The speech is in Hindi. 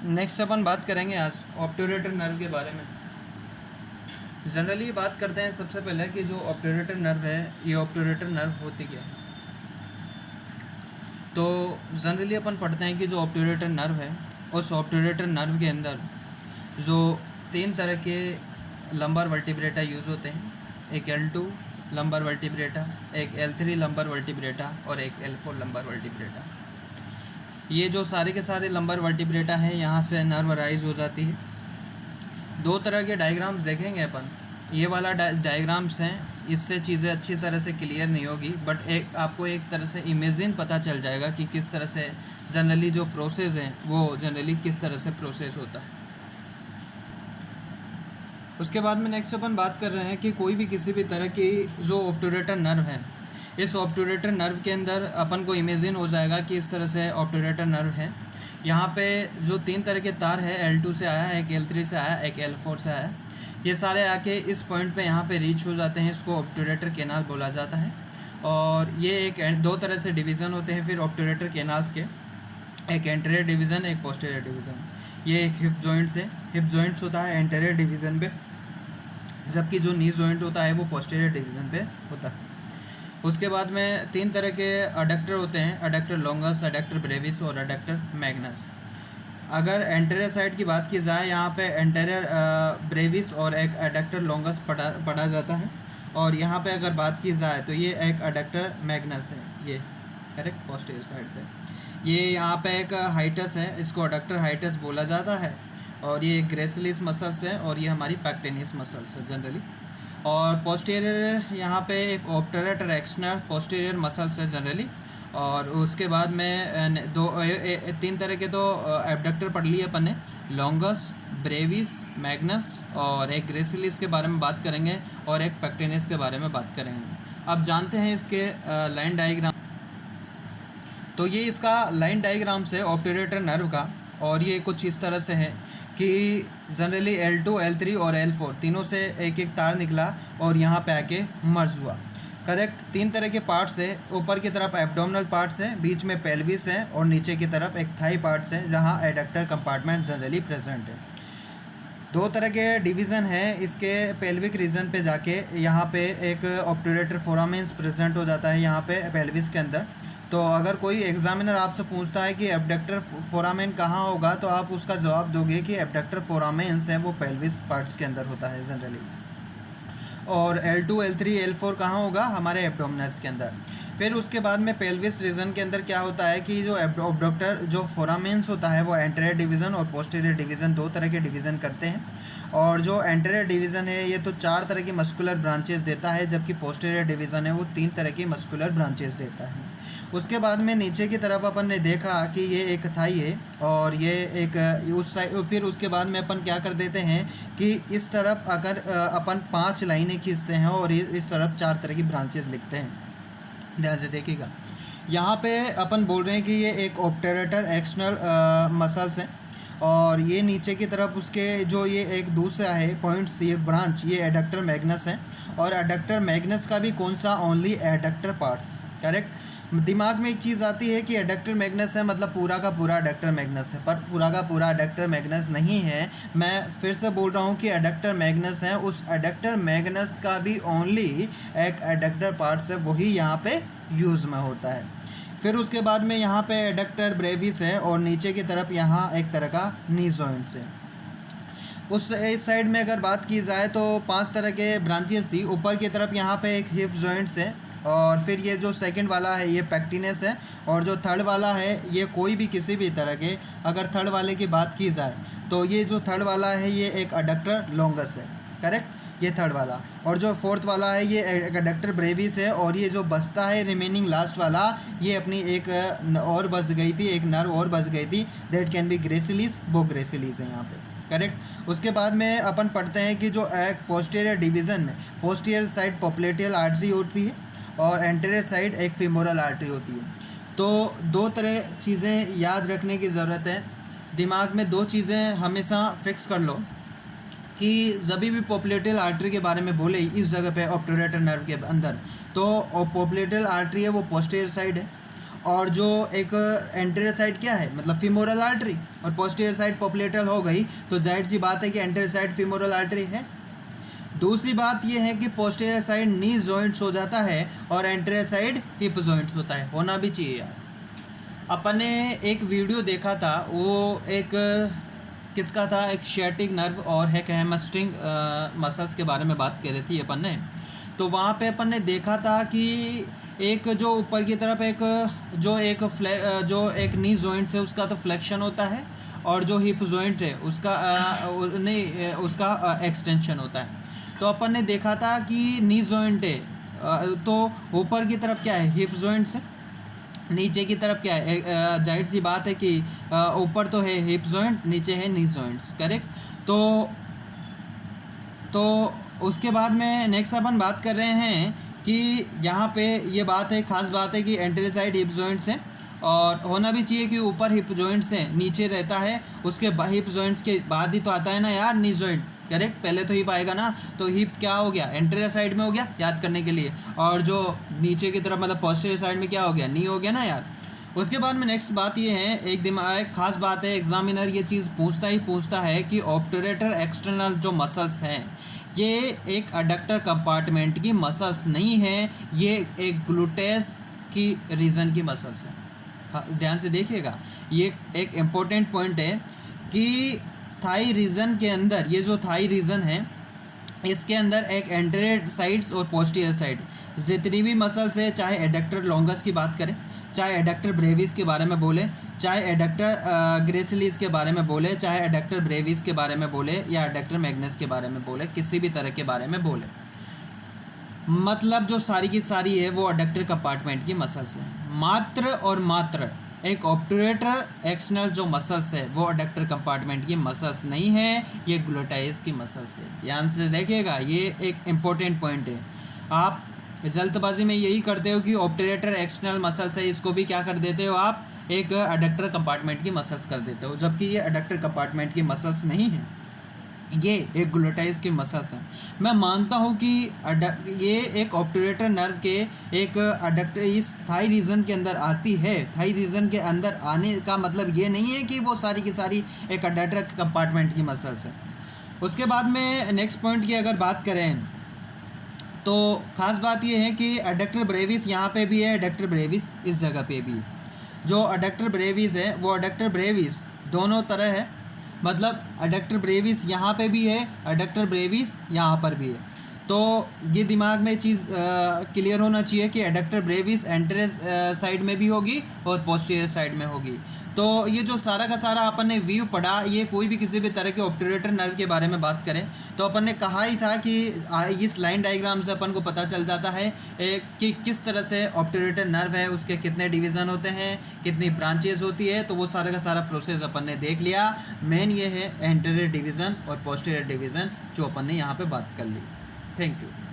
नेक्स्ट अपन बात करेंगे आज ऑब्ट्यूरेटर नर्व के बारे में। जनरली बात करते हैं सबसे पहले कि जो ऑब्ट्यूरेटर नर्व है, ये ऑब्ट्यूरेटर नर्व होती क्या है। तो जनरली अपन पढ़ते हैं कि जो ऑब्ट्यूरेटर नर्व है, उस ऑब्ट्यूरेटर नर्व के अंदर जो 3 तरह के लंबर वर्टिब्रेटा यूज़ होते हैं। एक L2 लंबर वर्टिब्रेटा, एक L3 लंबर वर्टिब्रेटा और एक L4 लंबर वर्टिब्रेटा। ये जो सारे के सारे लंबर वर्टिब्रेटा हैं, यहाँ से नर्व राइज हो जाती है। 2 तरह के डायग्राम्स देखेंगे अपन। ये वाला डायग्राम्स हैं, इससे चीज़ें अच्छी तरह से क्लियर नहीं होगी, बट आपको एक तरह से इमेजिन पता चल जाएगा कि किस तरह से जनरली जो प्रोसेस है वो जनरली किस तरह से प्रोसेस होता है। उसके बाद में नेक्स्ट अपन बात कर रहे हैं कि कोई भी किसी भी तरह की जो ऑब्ट्यूरेटर नर्व है, इस ऑब्ट्यूरेटर नर्व के अंदर अपन को इमेजिन हो जाएगा कि इस तरह से ऑब्ट्यूरेटर नर्व है। यहाँ पे जो 3 तरह के तार है, L2 से आया, एक L3 से आया, एक L4 से आया, ये सारे आके इस पॉइंट पे यहाँ पे रीच हो जाते हैं। इसको ऑब्ट्यूरेटर कैनाल बोला जाता है। और ये 2 तरह से डिवीज़न होते हैं फिर ऑब्ट्यूरेटर कैनाल्स के, एक एंटीरियर डिवीज़न, एक पोस्टीरियर डिवीज़न। ये एक हिप जॉइंट्स है, हिप जॉइंट्स होता है एंटीरियर डिवीज़न पे, जबकि जो नी जॉइंट होता है वो पोस्टीरियर डिवीज़न पे होता है। उसके बाद में 3 तरह के अडक्टर होते हैं, अडक्टर लॉन्गस, अडक्टर ब्रेविस और अडक्टर मैग्नस। अगर एंटीरियर साइड की बात की जाए, यहाँ पे एंटीरियर ब्रेविस और एक अडक्टर लॉन्गस पढ़ा जाता है। और यहाँ पे अगर बात की जाए तो ये एक अडक्टर मैग्नस है, ये करेक्ट पोस्टीरियर साइड पे। ये यहाँ पे एक हाइटस है, इसको अडक्टर हाइटस बोला जाता है। और ये ग्रेसिलिस मसल्स है और ये हमारी पैक्टिनिस मसल्स है जनरली। और पोस्टीरियर यहाँ पे एक ऑब्ट्यूरेटर एक्सटर्नल पोस्टीरियर मसल्स है जनरली। और उसके बाद में 3 तरह के तो एब्डक्टर पढ़ लिए अपन ने, लॉन्गस, ब्रेविस, मैग्नस और एक ग्रेसिलिस के बारे में बात करेंगे और एक पैक्टिनिस के बारे में बात करेंगे। अब जानते हैं इसके लाइन डायग्राम। तो ये इसका लाइन डायग्राम से ऑब्ट्यूरेटर नर्व का, और ये कुछ इस तरह से है कि जनरली L2, L3 और L4 तीनों से एक एक तार निकला और यहाँ पे आके मर्ज हुआ। करेक्ट। 3 तरह के पार्ट्स है, ऊपर की तरफ एब्डोमिनल पार्ट्स है, बीच में पेल्विस है और नीचे की तरफ एक थाई पार्ट्स है जहाँ एडक्टर कंपार्टमेंट जनरली प्रेजेंट है। 2 तरह के डिवीज़न है इसके पेल्विक रीजन पे जाके, यहाँ पे एक ऑब्ट्यूरेटर फोरामेंस प्रेजेंट हो जाता है यहाँ पे पेल्विस के अंदर। तो अगर कोई एग्जामिनर आपसे पूछता है कि एब्डक्टर फोरामेन कहाँ होगा, तो आप उसका जवाब दोगे कि एब्डक्टर फोरामेंस है वो पेल्विस पार्ट्स के अंदर होता है जनरली। और L2, L3, L4 कहाँ होगा, हमारे एब्डोमिनस के अंदर। फिर उसके बाद में पेल्विस रीजन के अंदर क्या होता है कि जो एब्डक्टर जो फोरामेंस होता है वो एंटीरियर डिवीज़न और पोस्टीरियर डिवीज़न 2 तरह के डिवीज़न करते हैं। और जो एंटीरियर डिवीज़न है ये तो 4 तरह की मस्कुलर ब्रांचेस देता है, जबकि पोस्टीरियर डिवीज़न है वो 3 तरह की मस्कुलर ब्रांचेस देता है। उसके बाद में नीचे की तरफ अपन ने देखा कि ये एक थाई है और ये एक उस साइड। फिर उसके बाद में अपन क्या कर देते हैं कि इस तरफ अगर अपन 5 लाइनें खींचते हैं और इस तरफ 4 तरह की ब्रांचेस लिखते हैं। ध्यान से देखिएगा, यहाँ पे अपन बोल रहे हैं कि ये एक ऑब्ट्यूरेटर एक्सटर्नल मसल्स है और ये नीचे की तरफ उसके जो ये एक दूसरा है पॉइंट्स, ये ब्रांच, ये एडक्टर मैग्नस है। और एडक्टर मैग्नस का भी कौन सा, ओनली एडक्टर पार्ट्स। करेक्ट। दिमाग में एक चीज़ आती है कि एडक्टर मैग्नस है मतलब पूरा का पूरा एडक्टर मैग्नस है, पर पूरा का पूरा एडक्टर मैग्नस नहीं है। मैं फिर से बोल रहा हूँ कि एडक्टर मैग्नस है, उस एडक्टर मैग्नस का भी ओनली एक एडक्टर पार्ट्स है, वही यहाँ पे यूज़ में होता है। फिर उसके बाद में यहाँ पे एडक्टर ब्रेविस है और नीचे की तरफ यहाँ एक तरह का नी जॉइंट्स है। उस इस साइड में अगर बात की जाए तो 5 तरह के ब्रांचेस थी। ऊपर की तरफ यहाँ पे एक हिप जॉइंट्स है और फिर ये जो सेकंड वाला है ये पैक्टिनस है। और जो थर्ड वाला है ये कोई भी किसी भी तरह के, अगर थर्ड वाले की बात की जाए तो ये जो थर्ड वाला है ये एक अडक्टर लॉन्गस है। करेक्ट, ये थर्ड वाला। और जो फोर्थ वाला है ये एक अडक्टर ब्रेविस है। और ये जो बचता है रिमेनिंग लास्ट वाला, ये अपनी एक और बच गई थी, एक नर्व और बच गई थी, दैट कैन बी ग्रेसिलिस, वो ग्रेसिलिस है यहाँ पे। करेक्ट। उसके बाद में अपन पढ़ते हैं कि जो एक पोस्टीरियर डिवीज़न में पोस्टीरियर साइड पोप्लेटियल आर्टरी होती है और एंटीरियर साइड एक फीमोरल आर्टरी होती है। तो 2 तरह चीज़ें याद रखने की ज़रूरत है। दिमाग में 2 चीज़ें हमेशा फिक्स कर लो कि जब भी पोप्लेटियल आर्टरी के बारे में बोले इस जगह पे ऑब्ट्यूरेटर नर्व के अंदर, तो पोप्लेटियल आर्टरी है वो पोस्टीरियर साइड है और जो एक एंटीरियर साइड क्या है, मतलब फीमोरल आर्टरी, और पोस्टीरियर साइड पॉप्युलेटर हो गई, तो जाहिर सी बात है कि एंटीरियर साइड फीमोरल आर्टरी है। दूसरी बात ये है कि पोस्टीरियर साइड नी जॉइंट्स हो जाता है और एंटीरियर साइड हिप जॉइंट्स होता है, होना भी चाहिए यार। अपन ने एक वीडियो देखा था, वो एक किसका था, एक शियाटिक नर्व और एक हैमस्ट्रिंग मसल्स के बारे में बात कर रही थी अपन ने। तो वहाँ पे अपन ने देखा था कि एक जो ऊपर की तरफ जो एक नी जॉइंट्स है उसका तो फ्लेक्शन होता है, और जो हिप जॉइंट है उसका एक्सटेंशन होता है। तो अपन ने देखा था कि नी जॉइंट है, तो ऊपर की तरफ क्या है, हिप जॉइंट्स है, नीचे की तरफ क्या है, जाहिर सी बात है कि ऊपर तो है हिप जॉइंट, नीचे है नी जॉइंट्स, करेक्ट। तो उसके बाद में नेक्स्ट अपन बात कर रहे हैं कि यहाँ पे ये बात है, ख़ास बात है कि एंटीरियर साइड हिप जॉइंट्स हैं, और होना भी चाहिए कि ऊपर हिप जॉइंट्स हैं, नीचे रहता है, उसके हिप जॉइंट्स के बाद ही तो आता है ना यार नी जॉइंट, करेक्ट। पहले तो हिप आएगा ना, तो हिप क्या हो गया, एंटीरियर साइड में हो गया, याद करने के लिए, और जो नीचे की तरफ मतलब पोस्टीरियर साइड में क्या हो गया, नी हो गया ना यार। उसके बाद में नेक्स्ट बात ये है, एक खास बात है, एग्जामिनर ये चीज़ पूछता है कि ऑब्टूरेटर एक्सटर्नल जो मसल्स हैं, ये एक अडक्टर कंपार्टमेंट की मसल्स नहीं है, ये एक ग्लूटेस की रीजन की मसल्स है। ध्यान से देखिएगा, ये एक इम्पोर्टेंट पॉइंट है कि थाई रीजन के अंदर, ये जो थाई रीजन है इसके अंदर एक एंटीरियर साइड्स और पोस्टीरियर साइड जितनी भी मसल्स है, चाहे एडक्टर लॉन्गस की बात करें, चाहे एडक्टर ब्रेविस के बारे में बोले, चाहे एडक्टर ग्रेसिलिस के बारे में बोले, चाहे एडक्टर ब्रेविस के बारे में बोले, या एडक्टर मैग्नस के बारे में बोले, किसी भी तरह के बारे में बोले, मतलब जो सारी की सारी है वो एडक्टर कंपार्टमेंट की मसल्स है। मात्र और मात्र एक ऑब्टूरेटर एक्सटर्नल जो मसल्स है वो एडक्टर कंपार्टमेंट की मसल्स नहीं है, ये ग्लूटाइस की मसल्स है। ध्यान से देखिएगा, ये एक इम्पोर्टेंट पॉइंट है। आप जल्दबाजी में यही करते हो कि ऑब्टूरेटर एक्सटर्नल मसल्स है, इसको भी क्या कर देते हो आप, एक एडक्टर कंपार्टमेंट की मसल्स कर देते हो, जबकि ये एडक्टर कंपार्टमेंट की मसल्स नहीं है, ये एक ग्लूटाइस की मसल्स हैं। मैं मानता हूँ कि ये एक ऑब्टूरेटर नर्व के एक एडक्टर इस थाई रीजन के अंदर आती है। थाई रीजन के अंदर आने का मतलब ये नहीं है कि वो सारी की सारी एक एडक्टर कंपार्टमेंट की मसल्स है। उसके बाद में नेक्स्ट पॉइंट की अगर बात करें तो ख़ास बात ये है कि एडक्टर ब्रेविस यहाँ पे भी है, एडक्टर ब्रेविस इस जगह पे भी है। जो एडक्टर ब्रेविस है वो एडक्टर ब्रेविस दोनों तरह है, मतलब एडक्टर ब्रेविस यहाँ पे भी है, एडक्टर ब्रेविस यहाँ पर भी है। तो ये दिमाग में चीज़ क्लियर होना चाहिए कि एडक्टर ब्रेविस एंटीरियर साइड में भी होगी और पोस्टीरियर साइड में होगी। तो ये जो सारा का सारा अपन ने व्यू पढ़ा, ये कोई भी किसी भी तरह के ऑब्टूरेटर नर्व के बारे में बात करें तो अपन ने कहा ही था कि इस लाइन डायग्राम से अपन को पता चल जाता है कि किस तरह से ऑब्टूरेटर नर्व है, उसके कितने डिवीज़न होते हैं, कितनी ब्रांचेज होती है। तो वो सारा का सारा प्रोसेस अपन ने देख लिया। मेन ये है एंटीरियर डिवीज़न और पोस्टीरियर डिवीज़न जो अपन ने यहाँ पर बात कर ली। Thank you.